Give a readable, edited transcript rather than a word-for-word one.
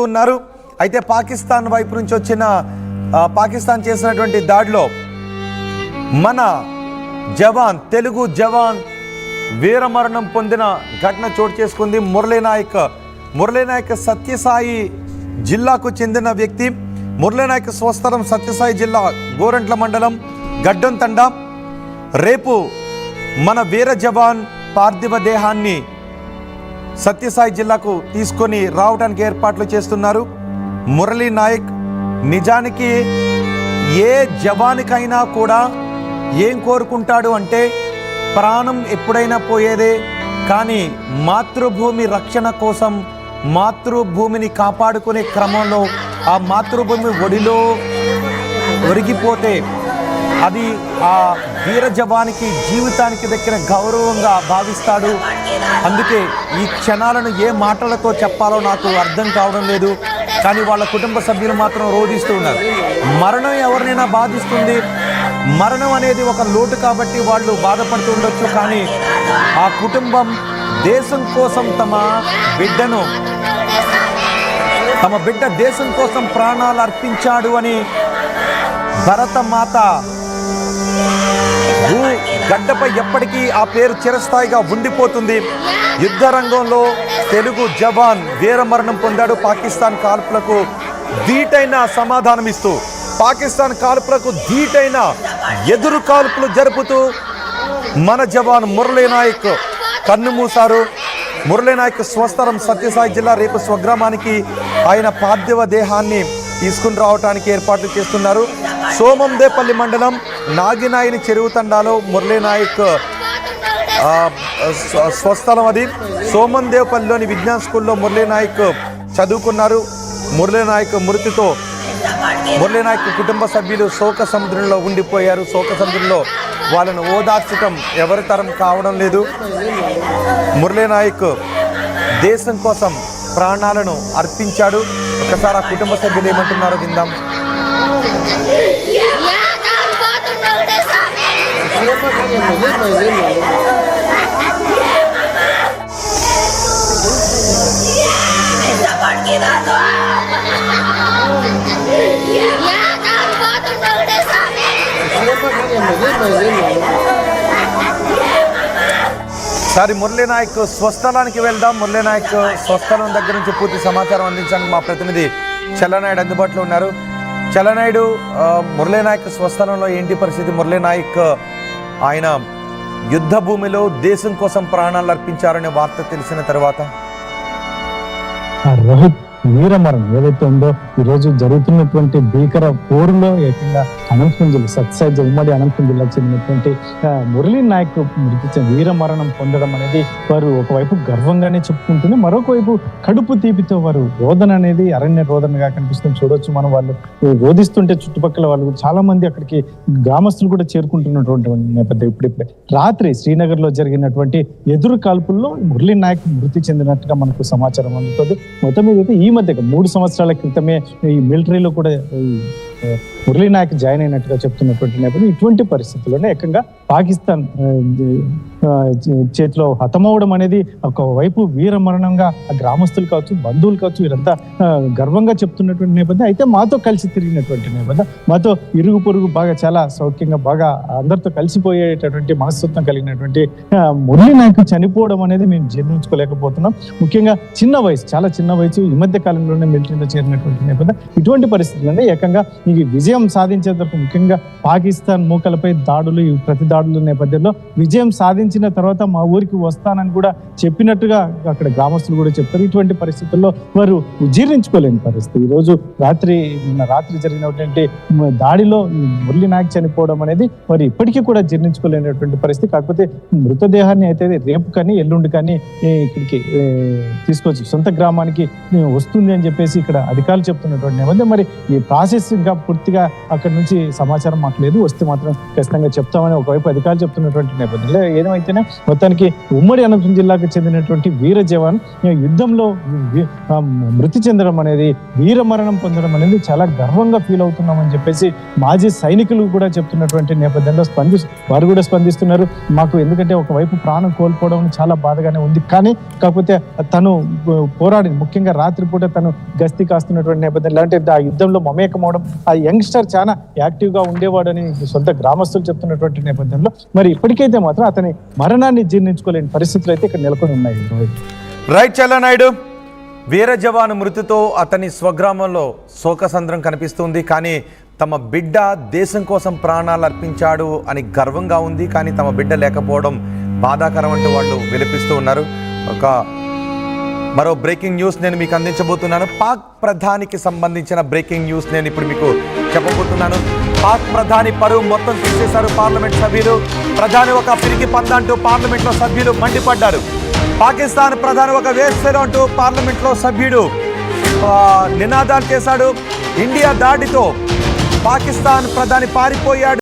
ఉన్నారు. అయితే పాకిస్తాన్ వైపు నుంచి వచ్చిన పాకిస్తాన్ చేసినటువంటి దాడిలో మన జవాన్ తెలుగు జవాన్ వీరమరణం పొందిన ఘటన చోటు చేసుకుంది. మురళీనాయక్ సత్యసాయి జిల్లాకు చెందిన వ్యక్తి. మురళీనాయక్ స్వస్థలం సత్యసాయి జిల్లా గోరంట్ల మండలం గడ్డం తండా. రేపు మన వీర జవాన్ పార్థివ దేహాన్ని సత్యసాయి జిల్లాకు తీసుకొని రావడానికి ఏర్పాట్లు చేస్తున్నారు. మురళీనాయక్ నిజానికి ఏ జవానికైనా కూడా ఏం కోరుకుంటాడు అంటే ప్రాణం ఎప్పుడైనా పోయేదే, కానీ మాతృభూమి రక్షణ కోసం మాతృభూమిని కాపాడుకునే క్రమంలో ఆ మాతృభూమి ఒడిలో ఒరిగిపోతే అది ఆ వీర జవానికి జీవితానికి దక్కిన గౌరవంగా భావిస్తాడు. అందుకే ఈ క్షణాలను ఏ మాటలతో చెప్పాలో నాకు అర్థం కావడం లేదు, కానీ వాళ్ళ కుటుంబ సభ్యులు మాత్రం రోధిస్తూ ఉన్నారు. మరణం ఎవరినైనా బాధిస్తుంది, మరణం అనేది ఒక లోటు కాబట్టి వాళ్ళు బాధపడుతూ ఉండొచ్చు, కానీ ఆ కుటుంబం దేశం కోసం తమ బిడ్డ దేశం కోసం ప్రాణాలు అర్పించాడు అని భరతమాత గడ్డపై ఎప్పటికీ ఆ పేరు చిరస్థాయిగా ఉండిపోతుంది. యుద్ధ రంగంలో తెలుగు జవాన్ వీరమరణం పొందాడు. పాకిస్తాన్ కాల్పులకు ధీటైన సమాధానం ఇస్తూ, పాకిస్తాన్ కాల్పులకు ధీటైన ఎదురు కాల్పులు జరుపుతూ మన జవాన్ మురళీనాయక్ కన్నుమూశారు. మురళీనాయక్ స్వస్థలం సత్యసాయి జిల్లా. రేపు స్వగ్రామానికి ఆయన పార్థివ దేహాన్ని తీసుకుని రావడానికి ఏర్పాట్లు చేస్తున్నారు. సోమందేపల్లి మండలం నాగినాయని చెరువు తండాలో మురళీనాయక్ స్వస్థలం అది. సోమందేపల్లిలోని విజ్ఞాన స్కూల్లో మురళీనాయక్ చదువుకున్నారు. మురళీనాయక్ మృతితో మురళీనాయక్ కుటుంబ సభ్యులు శోక సముద్రంలో ఉండిపోయారు. శోక సముద్రంలో వాళ్ళను ఓదార్చడం ఎవరి తరం కావడం లేదు. మురళీనాయక్ దేశం కోసం ప్రాణాలను అర్పించాడు. ఒకసారి ఆ కుటుంబ సభ్యులు ఏమంటున్నారో విందాం. సారి మురళీనాయక్ స్వస్థలానికి వెళ్దాం. మురళీనాయక్ స్వస్థలం దగ్గర నుంచి పూర్తి సమాచారం అందించడానికి మా ప్రతినిధి చల్లనాయుడు అందుబాటులో ఉన్నారు. చల్లనాయుడు, మురళీనాయక్ స్వస్థలంలో ఏంటి పరిస్థితి? మురళీనాయక్ ఆయన యుద్ధ భూమిలో దేశం కోసం ప్రాణాలు అర్పించారనే వార్త తెలిసిన తర్వాత రోహిత్ వీరమరణం ఏదైతే ఉందో ఈ రోజు జరుగుతున్నటువంటి భీకర పోరులో ఏకంగా అనంతపురం జిల్లా సత్యసాయి ఉమ్మడి అనంతపురం జిల్లాకు చెందినటువంటి మురళీనాయక్ మృతి వీరమరణం పొందడం అనేది వారు ఒకవైపు గర్వంగానే చెప్పుకుంటూనే మరొకవైపు కడుపు తీపితో వారు రోదన అనేది అరణ్య రోదనగా కనిపిస్తుంది. చూడొచ్చు మనం. వాళ్ళు రోధిస్తుంటే చుట్టుపక్కల వాళ్ళు చాలా మంది అక్కడికి గ్రామస్తులు కూడా చేరుకుంటున్నటువంటి నేపథ్యం. ఇప్పుడిప్పుడే రాత్రి శ్రీనగర్ లో జరిగినటువంటి ఎదురు కాల్పుల్లో మురళీనాయక్ మృతి చెందినట్టుగా మనకు సమాచారం అందుతుంది. మొత్తం మీద ఈ మధ్య 3 సంవత్సరాల క్రితమే ఈ మిలిటరీలో కూడా మురళీనాయక్ జాయిన్ అయినట్టుగా చెప్తున్నటువంటి నేపథ్యం. ఇటువంటి పరిస్థితుల్లోనే ఏకంగా పాకిస్తాన్ చేతిలో హతమవడం అనేది ఒకవైపు వీరమరణంగా గ్రామస్తులు కావచ్చు, బంధువులు కావచ్చు, వీరంతా గర్వంగా చెప్తున్నటువంటి నేపథ్యం. అయితే మాతో కలిసి తిరిగినటువంటి నేపథ్యం, మాతో ఇరుగు పొరుగు బాగా చాలా సౌఖ్యంగా బాగా అందరితో కలిసిపోయేటటువంటి మనస్తత్వం కలిగినటువంటి మురళీనాయక్ చనిపోవడం అనేది మేము జీర్ణించుకోలేకపోతున్నాం. ముఖ్యంగా చిన్న వయసు, చాలా చిన్న వయసు, ఈ మధ్య కాలంలోనే మిలిటరీలో చేరినటువంటి నేపథ్యం. ఇటువంటి పరిస్థితుల్లోనే ఏకంగా ఈ విజయం సాధించేందుకు ముఖ్యంగా పాకిస్తాన్ మూకలపై దాడులు, ఈ ప్రతి దాడుల నేపథ్యంలో విజయం సాధించిన తర్వాత మా ఊరికి వస్తానని కూడా చెప్పినట్టుగా అక్కడ గ్రామస్తులు కూడా చెప్తారు. ఇటువంటి పరిస్థితుల్లో వారు జీర్ణించుకోలేని పరిస్థితి. ఈ రోజు నిన్న రాత్రి జరిగినటువంటి దాడిలో మురళీనాయక్ చనిపోవడం అనేది వారు ఇప్పటికీ కూడా జీర్ణించుకోలేనటువంటి పరిస్థితి. కాకపోతే మృతదేహాన్ని అయితే రేపు కానీ ఎల్లుండి కానీ ఇక్కడికి తీసుకొచ్చి సొంత గ్రామానికి వస్తుంది అని చెప్పేసి ఇక్కడ అధికారులు చెప్తున్నటువంటి నేపథ్యం. మరి ఈ ప్రాసెస్ ఇంకా పూర్తిగా అక్కడ నుంచి సమాచారం మాకు లేదు, వస్తే మాత్రం ఖచ్చితంగా చెప్తామని ఒకవైపు అధికారులు చెప్తున్నటువంటి నేపథ్యంలో ఏదేమైతేనే మొత్తానికి ఉమ్మడి అనంతపురం జిల్లాకు చెందినటువంటి వీర జవాన్ యుద్ధంలో మృతి చెందడం అనేది, వీర మరణం పొందడం అనేది చాలా గర్వంగా ఫీల్ అవుతున్నామని చెప్పేసి మాజీ సైనికులు కూడా చెప్తున్నటువంటి నేపథ్యంలో వారు కూడా స్పందిస్తున్నారు. మాకు ఎందుకంటే ఒకవైపు ప్రాణం కోల్పోవడం చాలా బాధగానే ఉంది, కానీ కాకపోతే తను పోరాడి ముఖ్యంగా రాత్రిపూట తను గస్తీ కాస్తున్నటువంటి నేపథ్యంలో అంటే ఆ యుద్ధంలో మమేకమవడం, ఆ యంగ్స్టర్ చాలా యాక్టివ్ గా ఉండేవాడని సొంత గ్రామస్తులు చెప్తున్నటువంటి నేపథ్యంలో మరి ఇప్పటికైతే మాత్రం అతని మరణాన్ని జీర్ణించుకోలేని పరిస్థితులు అయితే ఇక్కడ నెలకొని ఉన్నాయి. రైట్ చల్లనాయుడు, వీర జవాను మృతితో అతని స్వగ్రామంలో శోకసంద్రం కనిపిస్తుంది. కానీ తమ బిడ్డ దేశం కోసం ప్రాణాలు అర్పించాడు అని గర్వంగా ఉంది, కానీ తమ బిడ్డ లేకపోవడం బాధాకరం అంటూ వాళ్ళు విలపిస్తూ ఉన్నారు. మరో బ్రేకింగ్ న్యూస్ నేను మీకు అందించబోతున్నాను. పాక్ ప్రధానికి సంబంధించిన బ్రేకింగ్ న్యూస్ నేను ఇప్పుడు మీకు చెప్పబోతున్నాను. పాక్ ప్రధాని పరువు మొత్తం తీసేశారు పార్లమెంట్ సభ్యులు. ప్రధాని ఒక పిరికి పంద అంటూ పార్లమెంట్లో సభ్యులు మండిపడ్డారు. పాకిస్తాన్ ప్రధాని ఒక వేశ్యలు అంటూ పార్లమెంట్లో సభ్యుడు నినాదాలు చేశాడు. ఇండియా దాడితో పాకిస్తాన్ ప్రధాని పారిపోయాడు.